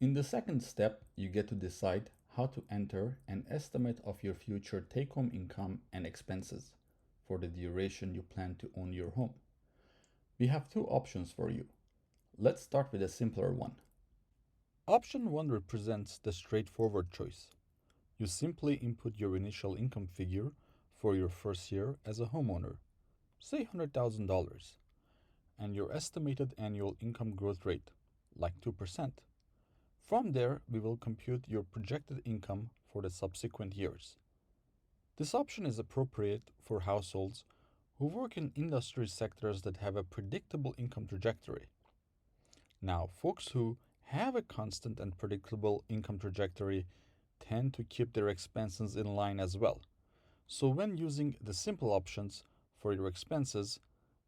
In the second step, you get to decide how to enter an estimate of your future take-home income and expenses for the duration you plan to own your home. We have two options for you. Let's start with a simpler one. Option 1 represents the straightforward choice. You simply input your initial income figure for your first year as a homeowner, say $100,000, and your estimated annual income growth rate, like 2%. From there, we will compute your projected income for the subsequent years. This option is appropriate for households who work in industry sectors that have a predictable income trajectory. Now, folks who have a constant and predictable income trajectory tend to keep their expenses in line as well. So, when using the simple options for your expenses,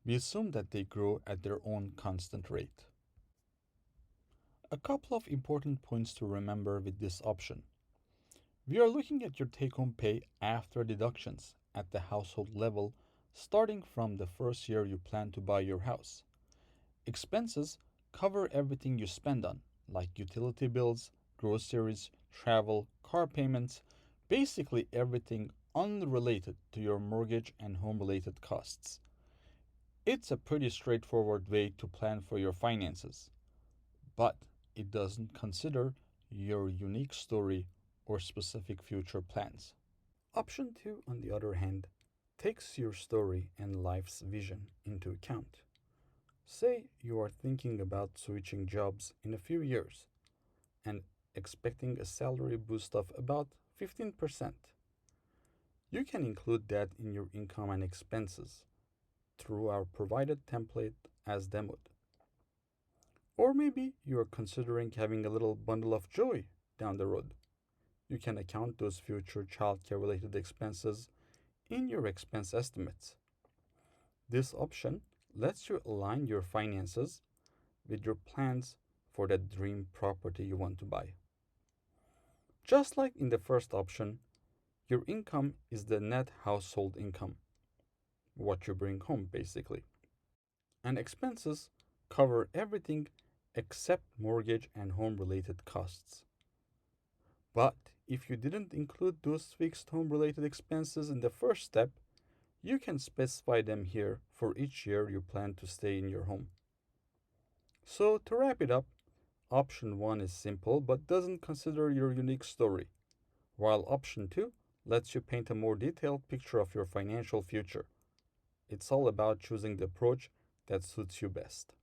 we assume that they grow at their own constant rate. A couple of important points to remember with this option. We are looking at your take home pay after deductions at the household level starting from the first year you plan to buy your house. Expenses cover everything you spend on, like utility bills, groceries, travel, car payments, basically everything unrelated to your mortgage and home related costs. It's a pretty straightforward way to plan for your finances, but it doesn't consider your unique story or specific future plans. Option 2, on the other hand, takes your story and life's vision into account. Say you are thinking about switching jobs in a few years and expecting a salary boost of about 15%. You can include that in your income and expenses through our provided template as demoed. Or maybe you are considering having a little bundle of joy down the road. You can account those future childcare related expenses in your expense estimates. This option lets you align your finances with your plans for that dream property you want to buy. Just like in the first option, your income is the net household income, what you bring home basically. And expenses cover everything except mortgage and home related costs. But if you didn't include those fixed home related expenses in the first step, you can specify them here for each year you plan to stay in your home. So, to wrap it up, option 1 is simple but doesn't consider your unique story, while option 2 lets you paint a more detailed picture of your financial future. It's all about choosing the approach that suits you best.